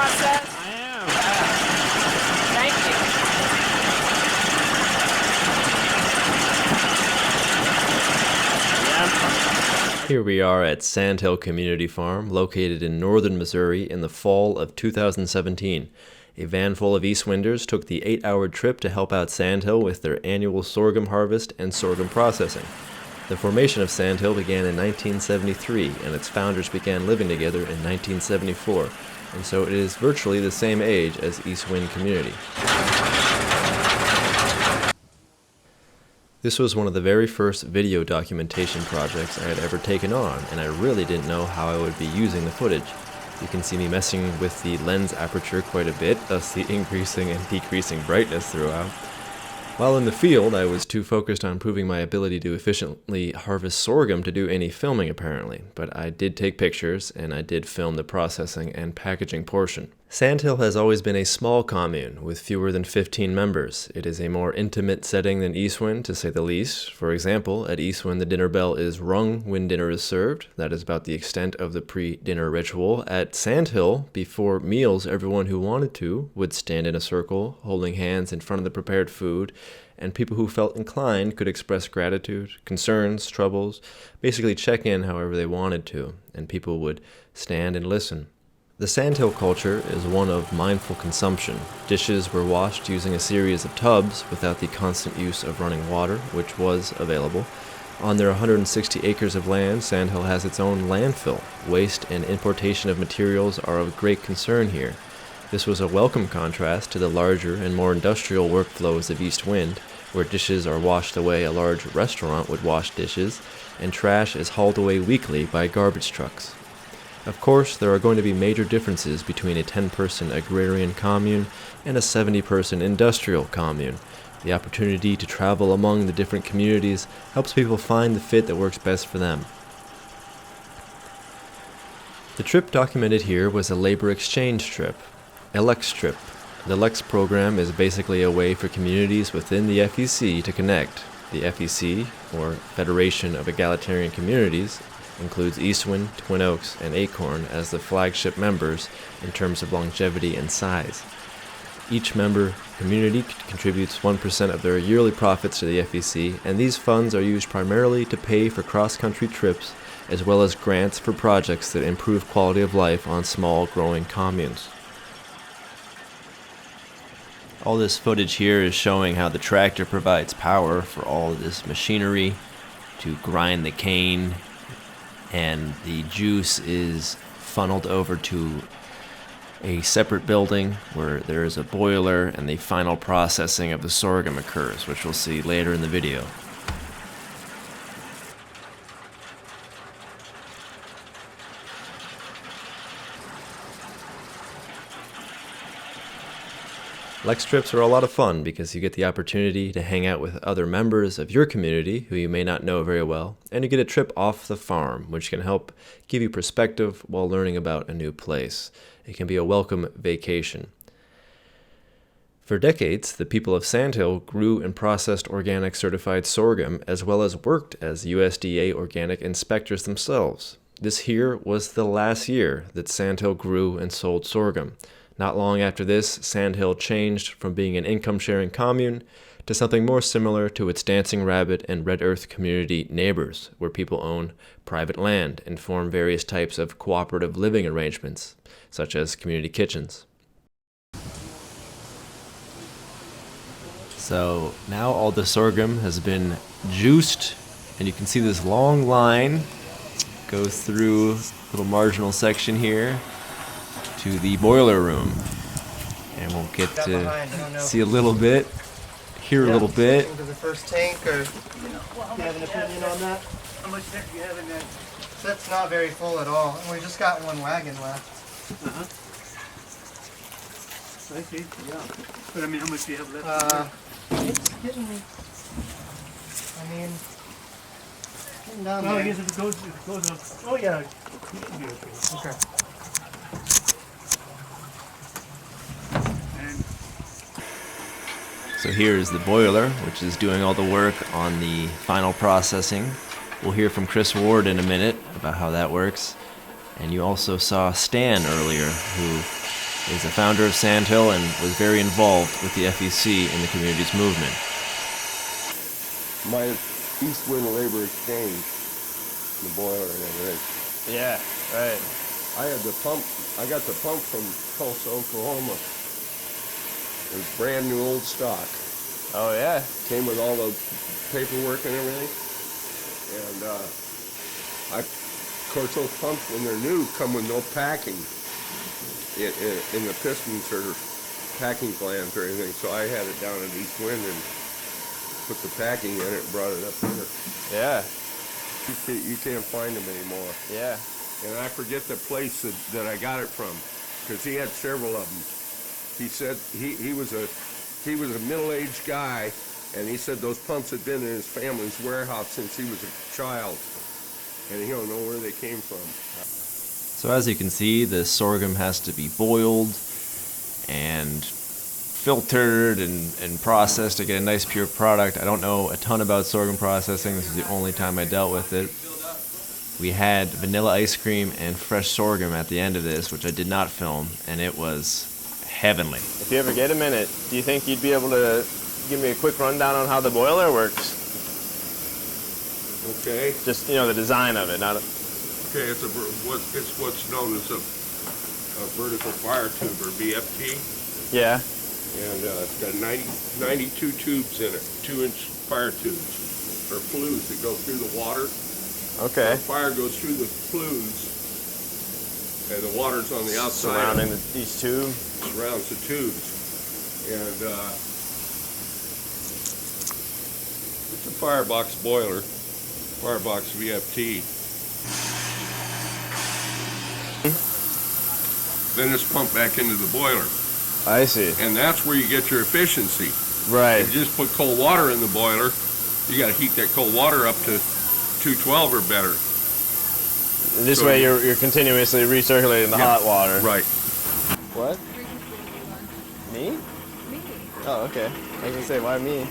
process? I am. Thank you. Here we are at Sandhill Community Farm, located in northern Missouri in the fall of 2017. A van full of East Winders took the 8-hour trip to help out Sandhill with their annual sorghum harvest and sorghum processing. The formation of Sandhill began in 1973, and its founders began living together in 1974, and so it is virtually the same age as East Wind Community. This was one of the very first video documentation projects I had ever taken on, and I really didn't know how I would be using the footage. You can see me messing with the lens aperture quite a bit, thus the increasing and decreasing brightness throughout. While in the field, I was too focused on proving my ability to efficiently harvest sorghum to do any filming apparently, but I did take pictures and I did film the processing and packaging portion. Sandhill has always been a small commune with fewer than 15 members. It is a more intimate setting than Eastwind, to say the least. For example, at Eastwind the dinner bell is rung when dinner is served. That is about the extent of the pre-dinner ritual. At Sandhill, before meals, everyone who wanted to would stand in a circle, holding hands in front of the prepared food, and people who felt inclined could express gratitude, concerns, troubles, basically check in however they wanted to, and people would stand and listen. The Sandhill culture is one of mindful consumption. Dishes were washed using a series of tubs without the constant use of running water, which was available. On their 160 acres of land, Sandhill has its own landfill. Waste and importation of materials are of great concern here. This was a welcome contrast to the larger and more industrial workflows of East Wind, where dishes are washed away a large restaurant would wash dishes, and trash is hauled away weekly by garbage trucks. Of course, there are going to be major differences between a 10-person agrarian commune and a 70-person industrial commune. The opportunity to travel among the different communities helps people find the fit that works best for them. The trip documented here was a labor exchange trip, a LEX trip. The LEX program is basically a way for communities within the FEC to connect. The FEC, or Federation of Egalitarian Communities, includes Eastwind, Twin Oaks, and Acorn as the flagship members in terms of longevity and size. Each member community contributes 1% of their yearly profits to the FEC, and these funds are used primarily to pay for cross-country trips as well as grants for projects that improve quality of life on small, growing communes. All this footage here is showing how the tractor provides power for all of this machinery to grind the cane, and the juice is funneled over to a separate building where there is a boiler and the final processing of the sorghum occurs, which we'll see later in the video. LEX trips are a lot of fun because you get the opportunity to hang out with other members of your community who you may not know very well, and you get a trip off the farm, which can help give you perspective while learning about a new place. It can be a welcome vacation. For decades, the people of Sandhill grew and processed organic certified sorghum as well as worked as USDA organic inspectors themselves. This here was the last year that Sandhill grew and sold sorghum. Not long after this, Sandhill changed from being an income-sharing commune to something more similar to its Dancing Rabbit and Red Earth community neighbors, where people own private land and form various types of cooperative living arrangements, such as community kitchens. So now all the sorghum has been juiced, and you can see this long line go through a little marginal section here to the boiler room, and we'll get to see a little bit, hear a little bit. To the first tank, or do you have an opinion on that? How much tank do you have in that? That's not very full at all. We just got one wagon left. I see, yeah. But I mean, how much do you have left? It's getting, getting down Oh, there. yes, if it goes up. Oh, yeah. You should be okay. Okay. So here is the boiler, which is doing all the work on the final processing. We'll hear from Chris Ward in a minute about how that works. And you also saw Stan earlier, who He's a founder of Sandhill and was very involved with the FEC in the community's movement. My East Wind Labor Exchange, the boiler and everything. Yeah, right. I got the pump from Tulsa, Oklahoma. It was brand new old stock. Oh yeah. Came with all the paperwork and everything. And of course those pumps when they're new come with no packing in the pistons or packing plans or anything. So I had it down at East Wind and put the packing in it and brought it up here. Yeah. You can't find them anymore. Yeah. And I forget the place that I got it from, because he had several of them. He said he was a middle-aged guy, and he said those pumps had been in his family's warehouse since he was a child, and he don't know where they came from. So as you can see, the sorghum has to be boiled and filtered and processed to get a nice pure product. I don't know a ton about sorghum processing. This is the only time I dealt with it. We had vanilla ice cream and fresh sorghum at the end of this, which I did not film, and it was heavenly. If you ever get a minute, do you think you'd be able to give me a quick rundown on how the boiler works? Okay. Just, the design of it, not. Okay, it's what's known as a vertical fire tube, or VFT. Yeah. And it's got 92 tubes in it, 2-inch fire tubes, or flues that go through the water. Okay. The fire goes through the flues, and the water's on the outside. Surrounding each tube? Surrounds the tubes. And it's a firebox boiler, firebox VFT. Then it's pumped back into the boiler. I see. And that's where you get your efficiency. Right. If you just put cold water in the boiler, you got to heat that cold water up to 212 or better. This way you're continuously recirculating the hot water. Right. What? Me? Me. Oh, okay. I was gonna say, why me?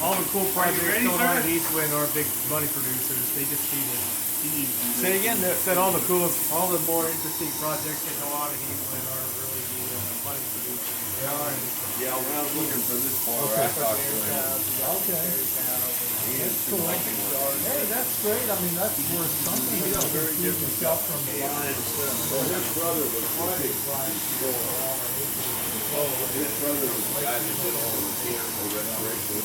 All the cool projects ready, going on sir? in East Wind are big money producers. They just feed it. Say again. Said all the more interesting projects that go on in East Wind are really the money producers. They are. Yeah, when I was looking for this boiler, I talked to him. Okay. That's cool. Hey, that's great. I mean, that's worth something. You know, keep yourself from buying. So his brother was his brother was the guy that did all the mechanical restoration.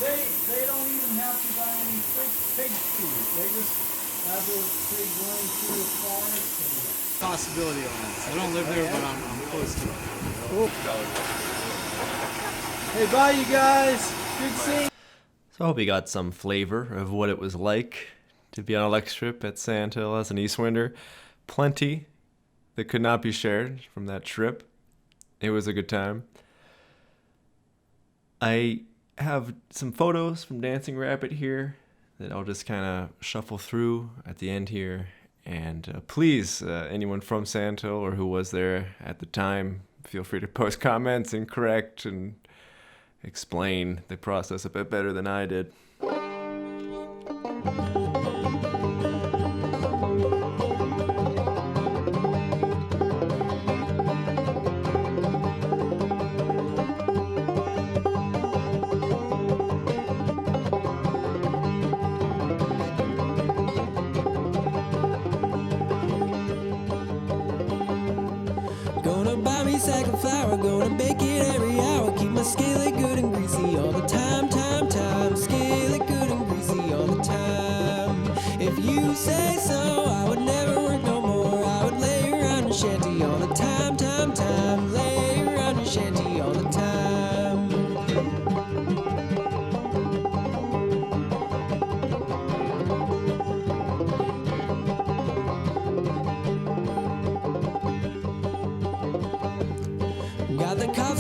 They don't even have to buy any pig feed. They just have their pig running through the forest. Possibility on this. I don't live there, but I'm close to it. Hey, bye, you guys. Good seeing you. So I hope you got some flavor of what it was like to be on a LEX trip at Sandhill as an Eastwinder. Plenty that could not be shared from that trip. It was a good time. I have some photos from Dancing Rabbit here that I'll just kind of shuffle through at the end here. And please, anyone from Sandhill or who was there at the time, feel free to post comments and correct and explain the process a bit better than I did. Gonna buy me sack of flour, gonna bake it every hour. Keep my skillet good and greasy all the time, time. Skillet good and greasy all the time. If you say so, I would never work no more. I would lay around in shanty all the time, time. Lay around in shanty all the time. Got the cops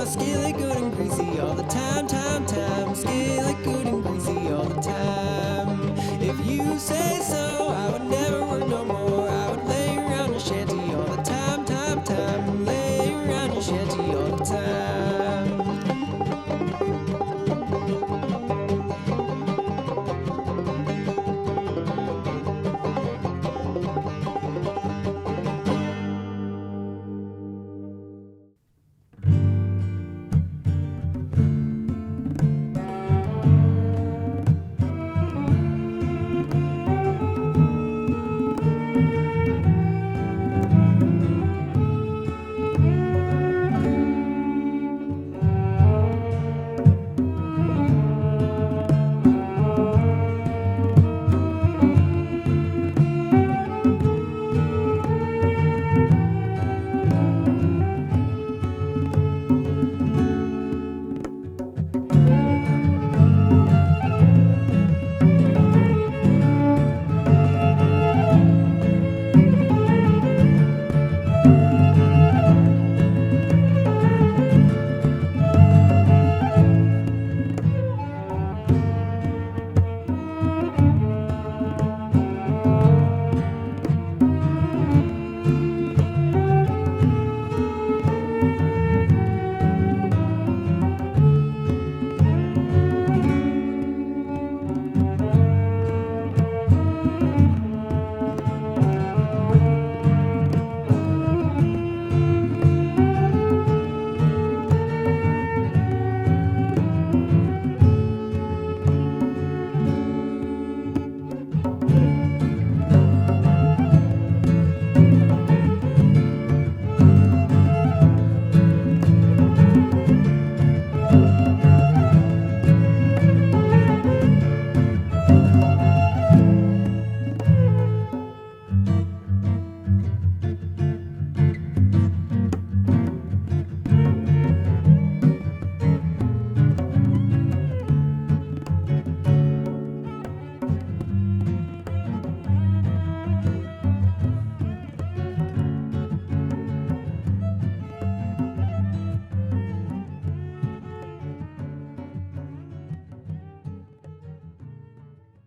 skillet good and greasy all the time.